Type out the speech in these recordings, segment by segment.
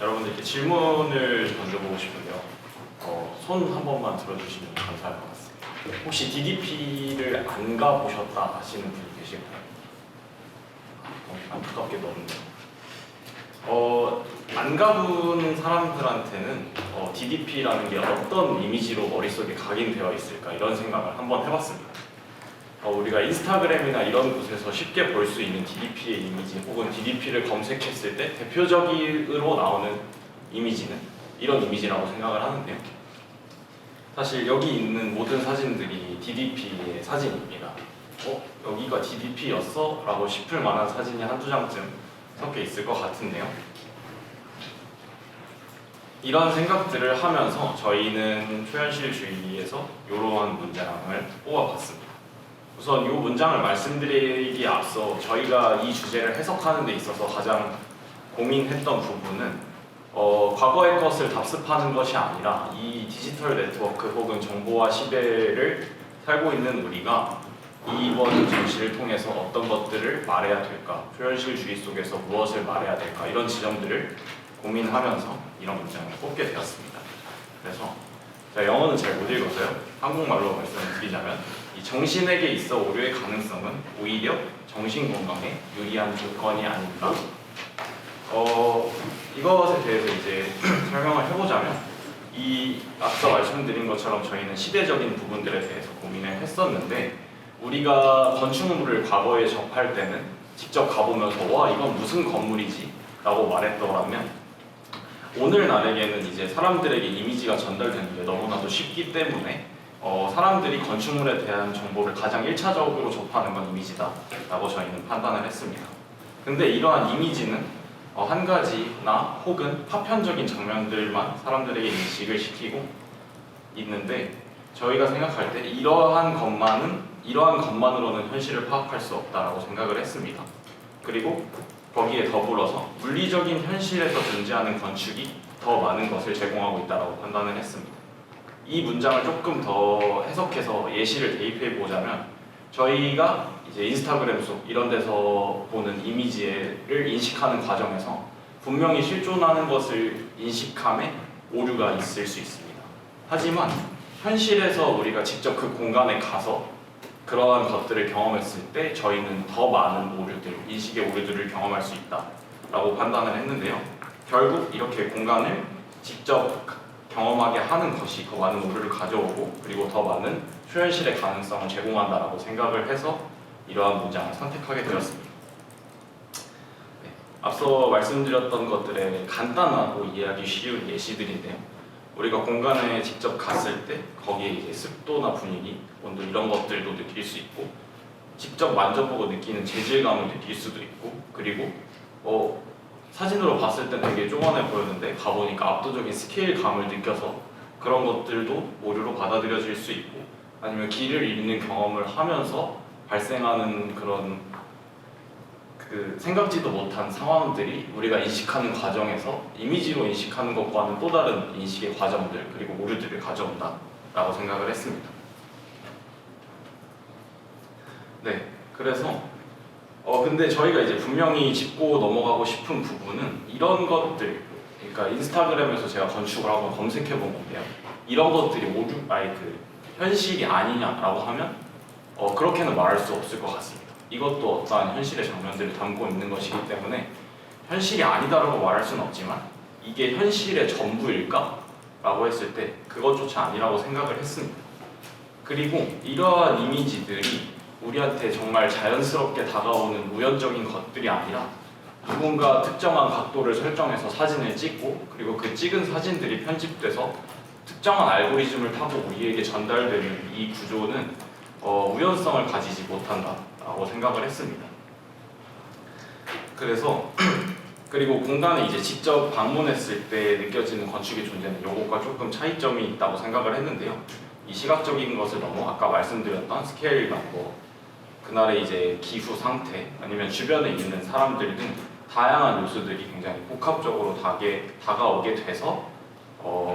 여러분들께 질문을 던져보고 싶은데요. 손 한 번만 들어주시면 감사할 것 같습니다. 혹시 DDP를 안 가보셨다 하시는 분이 계실까요? 안타깝게 없네요. 안 가본 사람들한테는 DDP라는 게 어떤 이미지로 머릿속에 각인되어 있을까 이런 생각을 한번 해봤습니다. 우리가 인스타그램이나 이런 곳에서 쉽게 볼 수 있는 DDP의 이미지 혹은 DDP를 검색했을 때 대표적으로 나오는 이미지는 이런 이미지라고 생각을 하는데요. 사실 여기 있는 모든 사진들이 DDP의 사진입니다. 여기가 DDP였어? 라고 싶을 만한 사진이 한두 장쯤 섞여 있을 것 같은데요. 이런 생각들을 하면서 저희는 초현실주의에서 이러한 문장을 뽑아봤습니다. 우선 이 문장을 말씀드리기에 앞서 저희가 이 주제를 해석하는 데 있어서 가장 고민했던 부분은 과거의 것을 답습하는 것이 아니라 이 디지털 네트워크 혹은 정보화 시대를 살고 있는 우리가 이번 전시를 통해서 어떤 것들을 말해야 될까, 초현실주의 속에서 무엇을 말해야 될까 이런 지점들을 고민하면서 이런 문장을 뽑게 되었습니다. 그래서 제가 영어는 잘 못 읽어서요. 한국말로 말씀을 드리자면 이 정신에게 있어 오류의 가능성은 오히려 정신 건강에 유리한 조건이 아닌가. 이것에 대해서 이제 설명을 해보자면 이 앞서 말씀드린 것처럼 저희는 시대적인 부분들에 대해서 고민을 했었는데 우리가 건축물을 과거에 접할 때는 직접 가보면서 와 이건 무슨 건물이지? 라고 말했더라면 오늘날에게는 이제 사람들에게 이미지가 전달되는 게 너무나도 쉽기 때문에 사람들이 건축물에 대한 정보를 가장 1차적으로 접하는 건 이미지다 라고 저희는 판단을 했습니다. 근데 이러한 이미지는 한 가지나 혹은 파편적인 장면들만 사람들에게 인식을 시키고 있는데 저희가 생각할 때 이러한 것만으로는 현실을 파악할 수 없다라고 생각을 했습니다. 그리고 거기에 더불어서 물리적인 현실에서 존재하는 건축이 더 많은 것을 제공하고 있다고 판단을 했습니다. 이 문장을 조금 더 해석해서 예시를 대입해 보자면 저희가 이제 인스타그램 속 이런 데서 보는 이미지를 인식하는 과정에서 분명히 실존하는 것을 인식함에 오류가 있을 수 있습니다. 하지만 현실에서 우리가 직접 그 공간에 가서 그러한 것들을 경험했을 때 저희는 더 많은 오류들, 인식의 오류들을 경험할 수 있다라고 판단을 했는데요. 결국 이렇게 공간을 직접 경험하게 하는 것이 더 많은 오류를 가져오고 그리고 더 많은 초현실의 가능성을 제공한다라고 생각을 해서 이러한 문장을 선택하게 되었습니다. 네, 앞서 말씀드렸던 것들의 간단하고 이해하기 쉬운 예시들인데요. 우리가 공간에 직접 갔을 때 거기에 이제 습도나 분위기, 온도 이런 것들도 느낄 수 있고 직접 만져보고 느끼는 재질감을 느낄 수도 있고 그리고 사진으로 봤을 때 되게 조그만해 보였는데 가보니까 압도적인 스케일감을 느껴서 그런 것들도 오류로 받아들여질 수 있고 아니면 길을 잃는 경험을 하면서 발생하는 그런 생각지도 못한 상황들이 우리가 인식하는 과정에서 이미지로 인식하는 것과는 또 다른 인식의 과정들 그리고 오류들을 가져온다라고 생각을 했습니다. 네, 그래서 근데 저희가 이제 분명히 짚고 넘어가고 싶은 부분은 이런 것들, 그러니까 인스타그램에서 제가 건축을 한번 검색해 본 건데요. 이런 것들이 현실이 아니냐라고 하면 그렇게는 말할 수 없을 것 같습니다. 이것도 어떠한 현실의 장면들을 담고 있는 것이기 때문에 현실이 아니다라고 말할 수는 없지만 이게 현실의 전부일까? 라고 했을 때 그것조차 아니라고 생각을 했습니다. 그리고 이러한 이미지들이 우리한테 정말 자연스럽게 다가오는 우연적인 것들이 아니라 누군가 특정한 각도를 설정해서 사진을 찍고 그리고 그 찍은 사진들이 편집돼서 특정한 알고리즘을 타고 우리에게 전달되는 이 구조는 우연성을 가지지 못한다라고 생각을 했습니다. 그래서 그리고 공간에 이제 직접 방문했을 때 느껴지는 건축의 존재는 이것과 조금 차이점이 있다고 생각을 했는데요. 이 시각적인 것을 넘어 아까 말씀드렸던 스케일감, 그날의 이제 기후 상태 아니면 주변에 있는 사람들 등 다양한 요소들이 굉장히 복합적으로 다가오게 돼서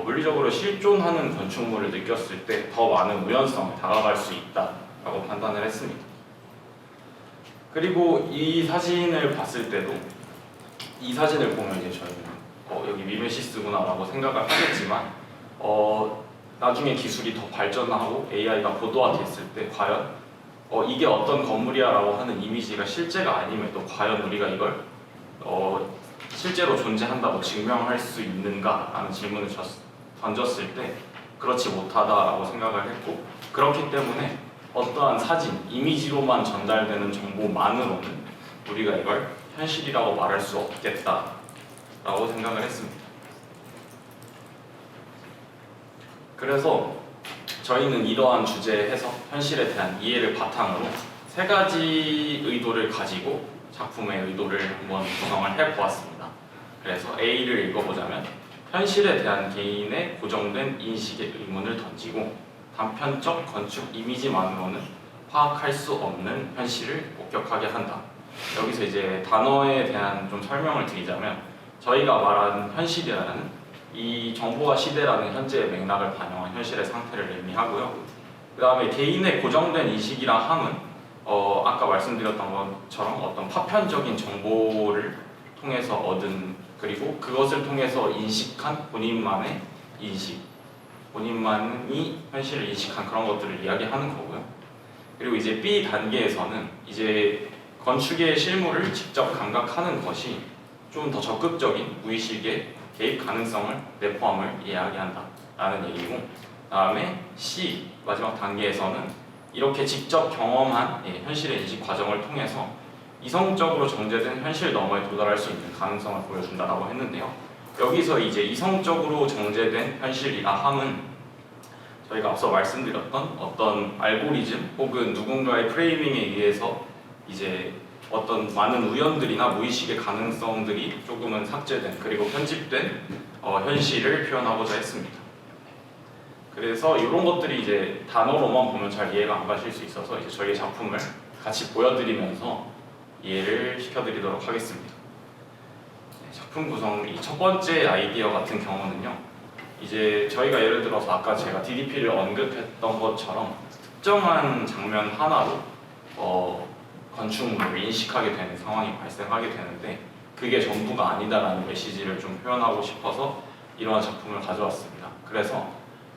물리적으로 실존하는 건축물을 느꼈을 때 더 많은 우연성에 다가갈 수 있다라고 판단을 했습니다. 그리고 이 사진을 봤을 때도 이 사진을 보면 이제 저희는 여기 미메시스구나라고 생각을 하겠지만 나중에 기술이 더 발전하고 AI가 고도화됐을 때 과연 이게 어떤 건물이야라고 하는 이미지가 실제가 아님에도 과연 우리가 이걸 실제로 존재한다고 증명할 수 있는가라는 질문을 던졌을 때 그렇지 못하다라고 생각을 했고, 그렇기 때문에 어떠한 사진, 이미지로만 전달되는 정보만으로는 우리가 이걸 현실이라고 말할 수 없겠다라고 생각을 했습니다. 그래서 저희는 이러한 주제의 해석, 현실에 대한 이해를 바탕으로 세 가지 의도를 가지고 작품의 의도를 한번 구성을 해보았습니다. 그래서 A를 읽어보자면, 현실에 대한 개인의 고정된 인식의 의문을 던지고 단편적 건축 이미지만으로는 파악할 수 없는 현실을 목격하게 한다. 여기서 이제 단어에 대한 좀 설명을 드리자면, 저희가 말하는 현실이라는 이 정보화 시대라는 현재의 맥락을 반영한 현실의 상태를 의미하고요. 그 다음에 개인의 고정된 인식이라 함은 아까 말씀드렸던 것처럼 어떤 파편적인 정보를 통해서 얻은, 그리고 그것을 통해서 인식한 본인만의 인식, 본인만이 현실을 인식한 그런 것들을 이야기하는 거고요. 그리고 이제 B 단계에서는 이제 건축의 실물을 직접 감각하는 것이 좀 더 적극적인 무의식의 개입 가능성을 내포함을 이야기한다라는 얘기고, 다음에 C 마지막 단계에서는 이렇게 직접 경험한 현실의 인식 과정을 통해서 이성적으로 정제된 현실 너머에 도달할 수 있는 가능성을 보여준다라고 했는데요. 여기서 이제 이성적으로 정제된 현실이라 함은 저희가 앞서 말씀드렸던 어떤 알고리즘 혹은 누군가의 프레이밍에 의해서 이제 어떤 많은 우연들이나 무의식의 가능성들이 조금은 삭제된, 그리고 편집된 현실을 표현하고자 했습니다. 그래서 이런 것들이 이제 단어로만 보면 잘 이해가 안 가실 수 있어서 이제 저희의 작품을 같이 보여드리면서 이해를 시켜드리도록 하겠습니다. 작품 구성, 이 첫 번째 아이디어 같은 경우는요, 이제 저희가 예를 들어서 아까 제가 DDP를 언급했던 것처럼 특정한 장면 하나로 건축물을 인식하게 되는 상황이 발생하게 되는데, 그게 전부가 아니다라는 메시지를 좀 표현하고 싶어서 이러한 작품을 가져왔습니다. 그래서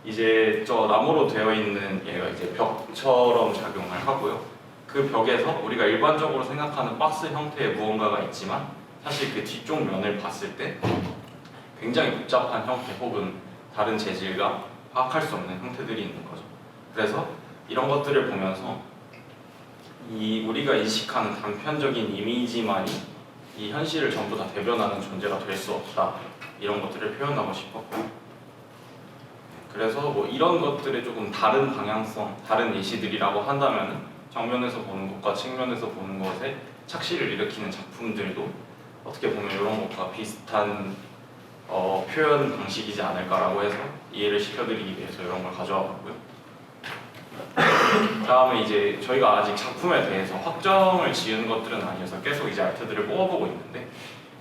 이제 저 나무로 되어 있는 얘가 이제 벽처럼 작용을 하고요. 그 벽에서 우리가 일반적으로 생각하는 박스 형태의 무언가가 있지만 사실 그 뒤쪽 면을 봤을 때 굉장히 복잡한 형태 혹은 다른 재질과 파악할 수 없는 형태들이 있는 거죠. 그래서 이런 것들을 보면서 우리가 인식하는 단편적인 이미지만이 이 현실을 전부 다 대변하는 존재가 될 수 없다, 이런 것들을 표현하고 싶었고, 그래서 뭐 이런 것들의 조금 다른 방향성, 다른 예시들이라고 한다면 정면에서 보는 것과 측면에서 보는 것에 착시를 일으키는 작품들도 어떻게 보면 이런 것과 비슷한 표현 방식이지 않을까라고 해서 이해를 시켜드리기 위해서 이런 걸 가져와 봤고요. 다음에 이제 저희가 아직 작품에 대해서 확정을 지은 것들은 아니어서 계속 이제 알트들을 뽑아보고 있는데,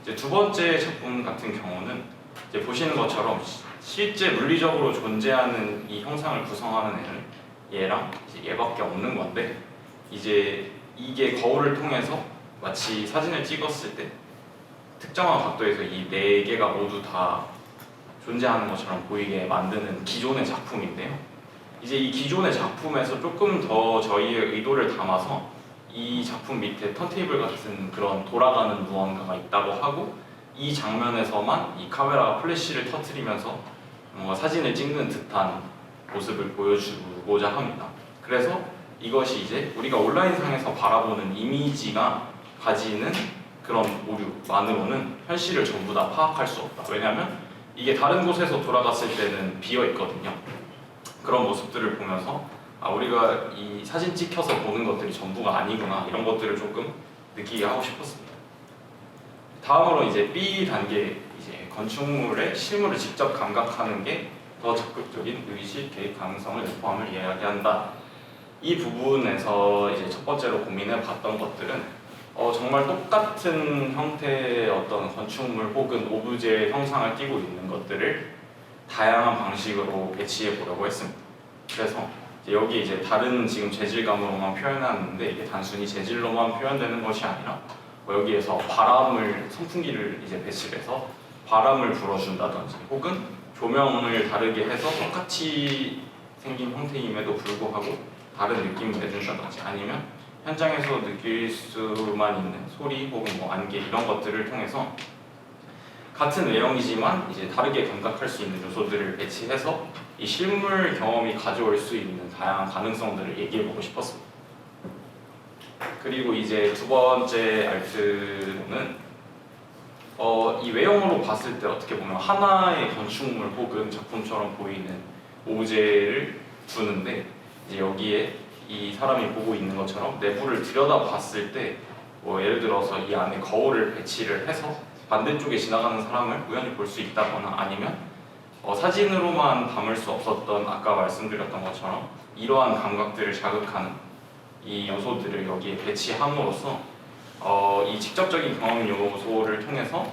이제 두 번째 작품 같은 경우는 이제 보시는 것처럼 실제 물리적으로 존재하는 이 형상을 구성하는 얘랑 이제 얘밖에 없는 건데, 이제 이게 거울을 통해서 마치 사진을 찍었을 때 특정한 각도에서 이 네 개가 모두 다 존재하는 것처럼 보이게 만드는 기존의 작품인데요. 이제 이 기존의 작품에서 조금 더 저희의 의도를 담아서 이 작품 밑에 턴테이블 같은 그런 돌아가는 무언가가 있다고 하고, 이 장면에서만 이 카메라가 플래시를 터뜨리면서 뭔가 사진을 찍는 듯한 모습을 보여주고자 합니다. 그래서 이것이 이제 우리가 온라인상에서 바라보는 이미지가 가지는 그런 오류만으로는 현실을 전부 다 파악할 수 없다. 왜냐하면 이게 다른 곳에서 돌아갔을 때는 비어 있거든요. 그런 모습들을 보면서 우리가 이 사진 찍혀서 보는 것들이 전부가 아니구나, 이런 것들을 조금 느끼게 하고 싶었습니다. 다음으로 이제 B 단계, 이제 건축물의 실물을 직접 감각하는 게 더 적극적인 의식 개입 가능성을 내포함을 이야기한다. 이 부분에서 이제 첫 번째로 고민해 봤던 것들은 정말 똑같은 형태의 어떤 건축물 혹은 오브제 형상을 띠고 있는 것들을 다양한 방식으로 배치해 보려고 했습니다. 그래서 여기 이제 다른 지금 재질감으로만 표현하는데, 이게 단순히 재질로만 표현되는 것이 아니라 여기에서 바람을, 선풍기를 이제 배치해서 바람을 불어준다든지 혹은 조명을 다르게 해서 똑같이 생긴 형태임에도 불구하고 다른 느낌을 내준다든지 아니면 현장에서 느낄 수만 있는 소리 혹은 뭐 안개 이런 것들을 통해서 같은 외형이지만 이제 다르게 감각할 수 있는 요소들을 배치해서 이 실물 경험이 가져올 수 있는 다양한 가능성들을 얘기해보고 싶었습니다. 그리고 이제 두 번째 알트는 이 외형으로 봤을 때 어떻게 보면 하나의 건축물 혹은 작품처럼 보이는 오브제를 두는데 이제 여기에 이 사람이 보고 있는 것처럼 내부를 들여다 봤을 때 뭐 예를 들어서 이 안에 거울을 배치를 해서 반대쪽에 지나가는 사람을 우연히 볼 수 있다거나 아니면 사진으로만 담을 수 없었던 아까 말씀드렸던 것처럼 이러한 감각들을 자극하는 이 요소들을 여기에 배치함으로써 이 직접적인 경험 요소를 통해서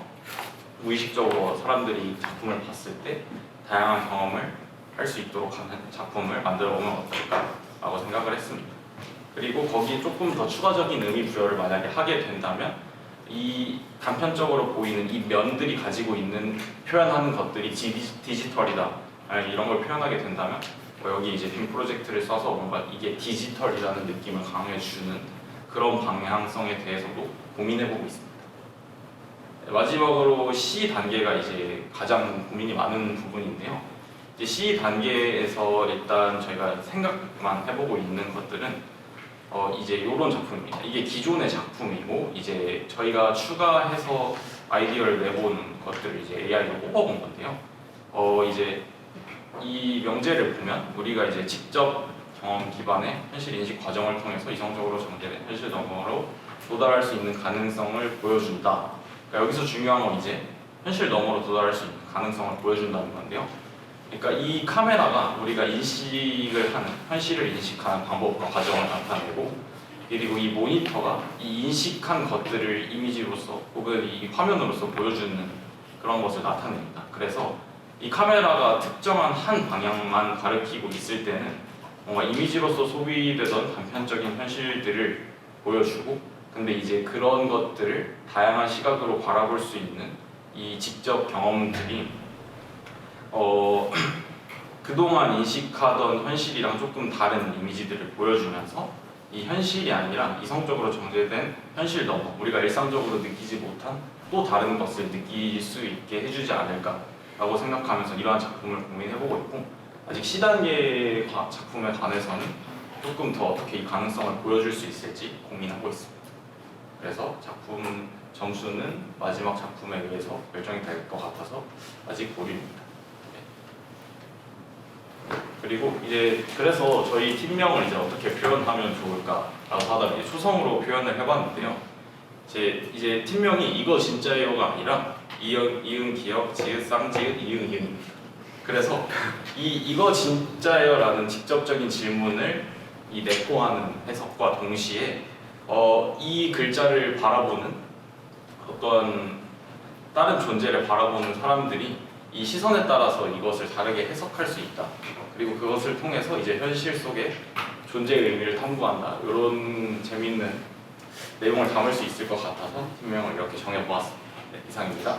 무의식적으로 사람들이 작품을 봤을 때 다양한 경험을 할 수 있도록 하는 작품을 만들어 보면 어떨까라고 생각을 했습니다. 그리고 거기에 조금 더 추가적인 의미 부여를 만약에 하게 된다면 이 단편적으로 보이는 이 면들이 가지고 있는 표현하는 것들이 디지털이다 이런 걸 표현하게 된다면 여기 이제 빔 프로젝트를 써서 뭔가 이게 디지털이라는 느낌을 강해주는 그런 방향성에 대해서도 고민해보고 있습니다. 마지막으로 C 단계가 이제 가장 고민이 많은 부분인데요. 이제 C 단계에서 일단 저희가 생각만 해보고 있는 것들은 이제 이런 작품입니다. 이게 기존의 작품이고 이제 저희가 추가해서 아이디어를 내본 것들을 이제 AI로 뽑아본 건데요. 이제 이 명제를 보면 우리가 이제 직접 경험 기반의 현실 인식 과정을 통해서 이성적으로 전개된 현실 너머로 도달할 수 있는 가능성을 보여준다. 그러니까 여기서 중요한 건 이제 현실 너머로 도달할 수 있는 가능성을 보여준다는 건데요. 그러니까 이 카메라가 우리가 인식을 하는 현실을 인식하는 방법과 과정을 나타내고 그리고 이 모니터가 이 인식한 것들을 이미지로서 혹은 이 화면으로서 보여주는 그런 것을 나타냅니다. 그래서 이 카메라가 특정한 한 방향만 가리키고 있을 때는 뭔가 이미지로서 소비되던 단편적인 현실들을 보여주고 근데 이제 그런 것들을 다양한 시각으로 바라볼 수 있는 이 직접 경험들이 그동안 인식하던 현실이랑 조금 다른 이미지들을 보여주면서 이 현실이 아니라 이성적으로 정제된 현실 너머 우리가 일상적으로 느끼지 못한 또 다른 것을 느낄 수 있게 해주지 않을까라고 생각하면서 이러한 작품을 고민해보고 있고 아직 C단계 작품에 관해서는 조금 더 어떻게 이 가능성을 보여줄 수 있을지 고민하고 있습니다. 그래서 작품 점수는 마지막 작품에 의해서 결정이 될 것 같아서 아직 보류입니다. 그리고 이제 그래서 저희 팀명을 이제 어떻게 표현하면 좋을까라고 하다가 이제 초성으로 표현을 해봤는데요. 이제 팀명이 이거 진짜예요가 아니라 이응 기억 지읒 쌍지읒 이응 이응입니다. 그래서 이거 진짜예요라는 직접적인 질문을 이 내포하는 해석과 동시에 이 글자를 바라보는 어떤 다른 존재를 바라보는 사람들이 이 시선에 따라서 이것을 다르게 해석할 수 있다. 그리고 그것을 통해서 이제 현실 속에 존재의 의미를 탐구한다. 이런 재밌는 내용을 담을 수 있을 것 같아서 팀명을 이렇게 정해보았습니다. 네, 이상입니다.